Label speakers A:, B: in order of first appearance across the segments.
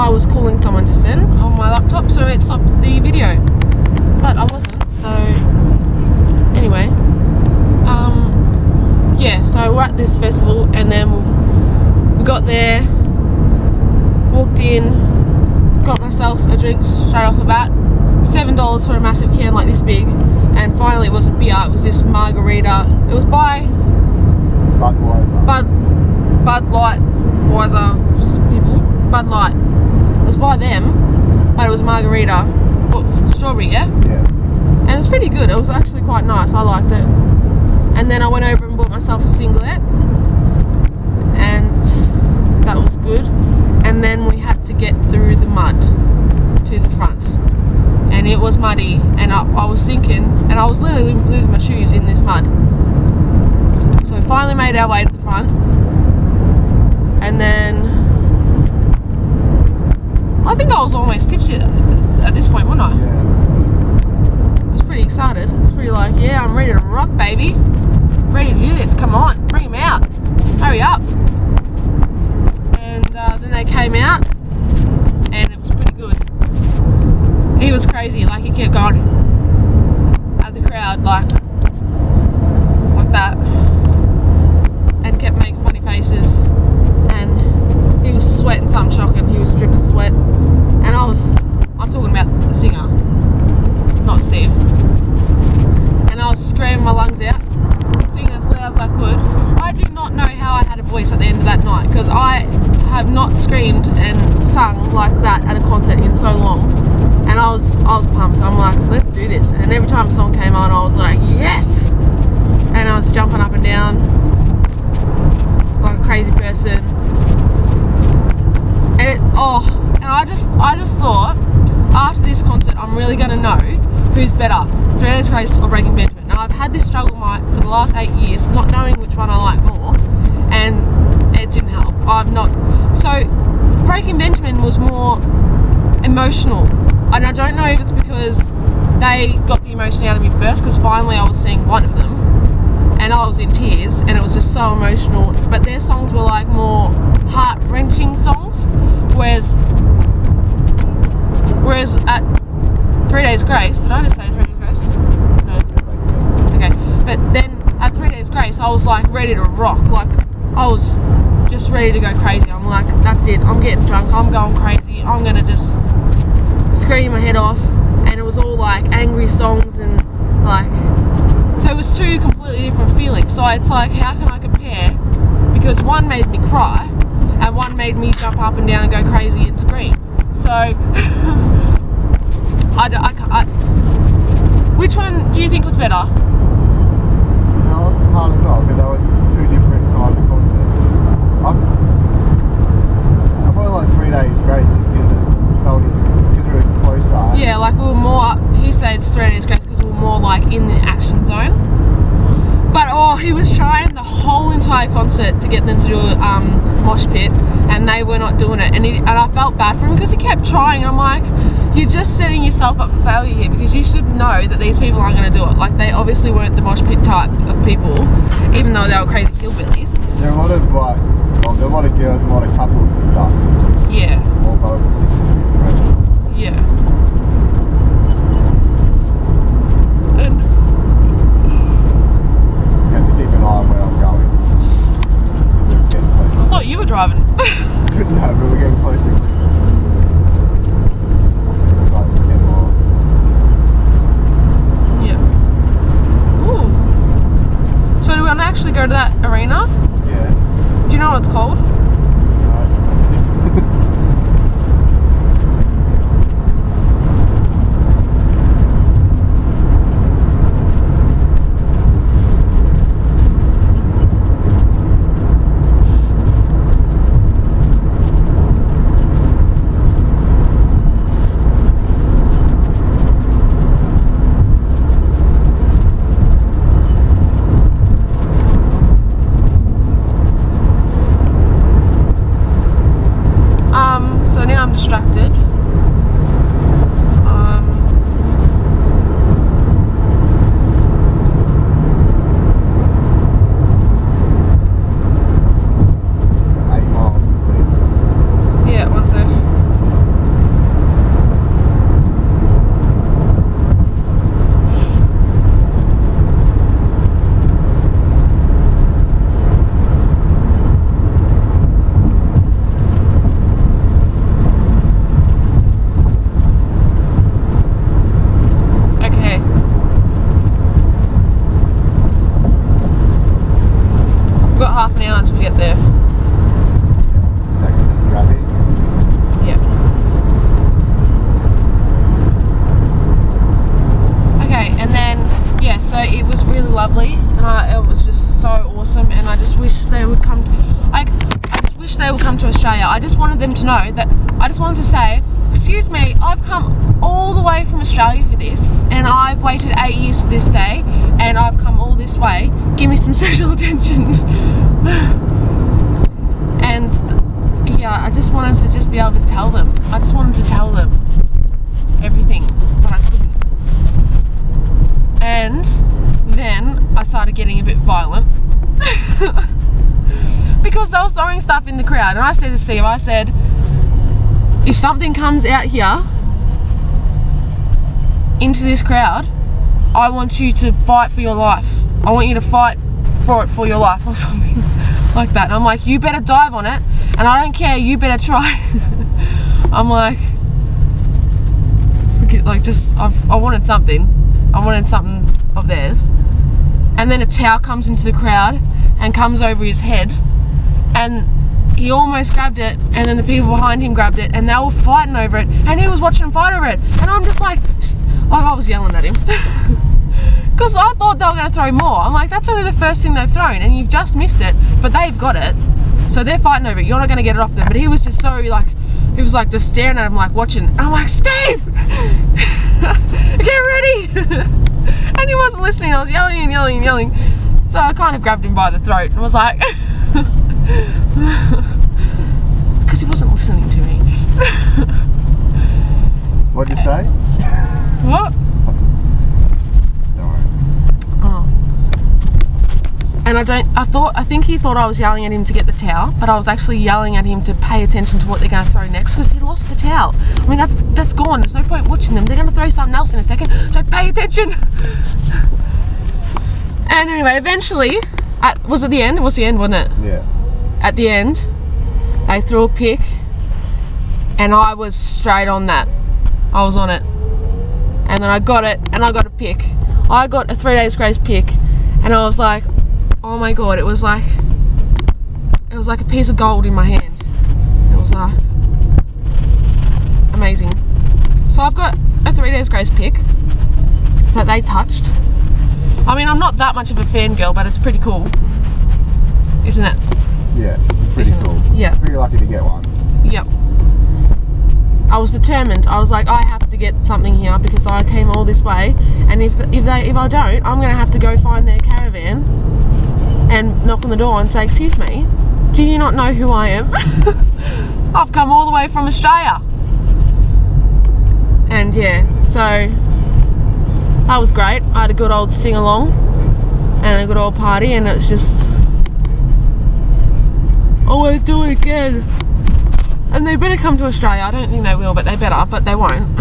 A: I was calling someone just then on my laptop, so it stopped the video, but I wasn't. So anyway, yeah, so we're at this festival, and then we got there, walked in, got myself a drink straight off the bat. $7 for a massive can like this big, and finally it wasn't beer, it was this margarita. It was by Bud Light people. Bud Light. It was by them, but it was margarita. What, strawberry, yeah?
B: Yeah.
A: And it was pretty good. It was actually quite nice. I liked it. And then I went over and bought myself a singlet, and that was good. And then we had to get through the mud to the front, and it was muddy, and I was sinking, and I was literally losing my shoes in this mud. So we finally made our way to the front, and then I think I was almost tipsy at this point, wasn't I?
B: Yeah.
A: I was pretty excited. It's pretty like, yeah, I'm ready to rock, baby. Ready to do this. Come on, bring him out. Hurry up. And then they came out, and it was pretty good. He was crazy. Like, he kept going at the crowd, like that, and kept making funny faces. And he was sweating something shocking. He was dripping sweat. And I'm talking about the singer, not Steve. And I was screaming my lungs out, singing as loud as I could. I do not know how I had a voice at the end of that night, because I have not screamed and sung like that at a concert in so long. And I was pumped. I'm like, let's do this. And every time a song came on, I was like, yes! And I was jumping up and down like a crazy person. And I just thought, after this concert, I'm really going to know who's better, 3 Days Grace or Breaking Benjamin. Now, I've had this struggle for the last 8 years, not knowing which one I like more, and it didn't help. So Breaking Benjamin was more emotional, and I don't know if it's because they got the emotion out of me first, because finally I was seeing one of them, and I was in tears, and it was just so emotional. But their songs were like more heart-wrenching songs, whereas at 3 Days Grace, did I just say 3 Days Grace? No. Okay. But then at 3 Days Grace, I was like ready to rock. Like, I was just ready to go crazy. I'm like, that's it. I'm getting drunk. I'm going crazy. I'm gonna just scream my head off. And it was all like angry songs, and like, so it was two completely different feelings. So it's like, how can I compare? Because one made me cry, and one made me jump up and down and go crazy and scream. So which one do you think was better?
B: No, it's hard to tell, because they were two different kinds of concerts. I probably like 3 Days Grace just because we were closer.
A: Yeah, like we were more, he said it's 3 Days Grace because we were more like in the action zone. But he was trying the whole entire concert to get them to do a mosh pit, and they were not doing it. And I felt bad for him because he kept trying. I'm like, you're just setting yourself up for failure here, because you should know that these people aren't going to do it. Like, they obviously weren't the mosh pit type of people, even though they were crazy hillbillies.
B: There are a lot of there are a lot of girls and a lot of couples and stuff.
A: Yeah.
B: All both.
A: Yeah. And
B: You have to keep an eye on where I'm going. We're getting closer.
A: I thought you were driving.
B: No, but we're getting closer. Like 10 more.
A: Yeah. Ooh. So do we want to actually go to that arena?
B: Yeah.
A: Do you know what it's called? wish they would come to Australia. I just wanted them to know that, I just wanted to say, excuse me, I've come all the way from Australia for this, and I've waited 8 years for this day, and I've come all this way. Give me some special attention. And yeah, I just wanted to just be able to tell them. I just wanted to tell them everything, but I couldn't. And then I started getting a bit violent because they were throwing stuff in the crowd, and I said to Steve, I said, if something comes out here into this crowd, I want you to fight for your life. I want you to fight for it for your life, or something like that. And I'm like, you better dive on it, and I don't care, you better try. I'm like I wanted something. I wanted something of theirs. And then a towel comes into the crowd and comes over his head, and he almost grabbed it, and then the people behind him grabbed it, and they were fighting over it, and he was watching them fight over it, and I'm just like I was yelling at him because I thought they were going to throw more. I'm like, that's only the first thing they've thrown, and you've just missed it, but they've got it, so they're fighting over it. You're not going to get it off them. But he was just so like, he was like just staring at him, like watching. I'm like, Steve, get ready. And he wasn't listening. I was yelling and yelling and yelling, so I kind of grabbed him by the throat and was like, because he wasn't listening to me.
B: What'd you say?
A: What?
B: Don't worry.
A: Oh. And I think he thought I was yelling at him to get the towel, but I was actually yelling at him to pay attention to what they're going to throw next, because he lost the towel. I mean, that's gone. There's no point watching them. They're going to throw something else in a second, so pay attention. And anyway, eventually, was it the end? It was the end, wasn't it?
B: Yeah.
A: At the end, they threw a pick, and I was straight on that. I was on it. And then I got it, and I got a pick. I got a 3 days grace pick, and I was like, oh my god, it was like a piece of gold in my hand. It was like amazing. So I've got a 3 days grace pick that they touched. I mean, I'm not that much of a fangirl, but it's pretty cool, isn't it?
B: Yeah, pretty cool.
A: Yeah.
B: Pretty lucky to get one.
A: Yep. I was determined. I was like, I have to get something here because I came all this way, and if I don't, I'm gonna have to go find their caravan and knock on the door and say, excuse me, do you not know who I am? I've come all the way from Australia. And yeah, so that was great. I had a good old sing along and a good old party, and it's just, I want to do it again. And they better come to Australia. I don't think they will, but they better, but they won't.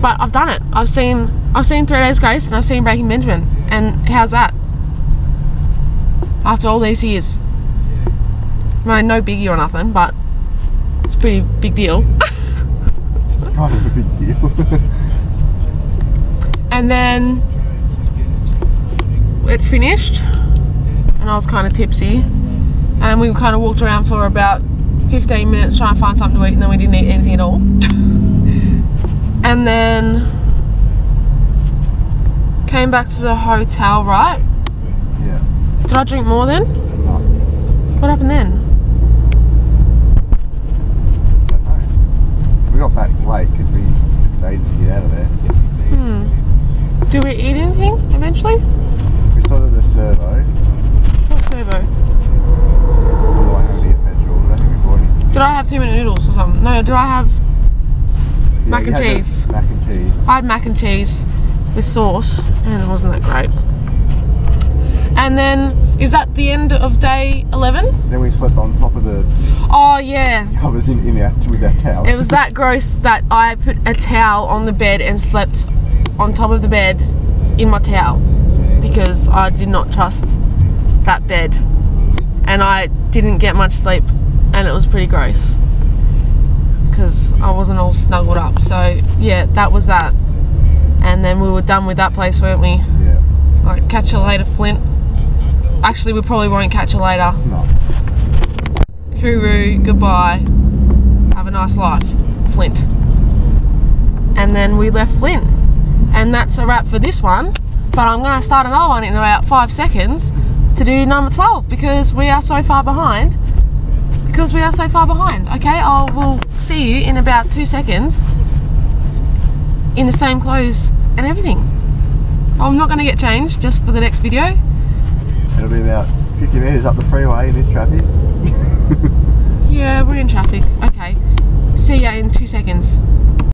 A: But I've done it. I've seen 3 Days Grace, and I've seen Breaking Benjamin, and how's that? After all these years. I mean, no biggie or nothing, but it's a pretty big deal.
B: Kind of a big deal.
A: And then it finished, and I was kind of tipsy, and we kind of walked around for about 15 minutes trying to find something to eat, and then we didn't eat anything at all. And then came back to the hotel, right?
B: Yeah.
A: Did I drink more then?
B: No.
A: What happened then?
B: I don't know. We got back late because we took ages to get out of there.
A: Did we eat anything eventually?
B: We started the servo.
A: What servo?
B: On the way home to get petrol. I don't think we bought anything.
A: Did I have 2 minute noodles or something? No, did I have
B: Yeah,
A: mac
B: you
A: and
B: had
A: cheese?
B: the Mac and cheese.
A: I had mac and cheese with sauce, and it wasn't that great. And then, is that the end of day 11?
B: Then we slept on top of the
A: Oh yeah.
B: covers with our towels.
A: It was that gross that I put a towel on the bed and slept on top of the bed in my towel because I did not trust that bed, and I didn't get much sleep, and it was pretty gross because I wasn't all snuggled up. So yeah, that was that. And then we were done with that place, weren't we?
B: Yeah.
A: Like, catch you later, Flint. Actually, we probably won't catch you later.
B: No.
A: Hooroo, goodbye. Have a nice life, Flint. And then we left Flint. And that's a wrap for this one. But I'm going to start another one in about 5 seconds to do number 12 because we are so far behind because we are so far behind. Okay, I will see you in about 2 seconds in the same clothes and everything. I'm not going to get changed just for the next video.
B: It'll be about 50 metres up the freeway in this traffic.
A: Yeah, we're in traffic. Okay, see ya in 2 seconds.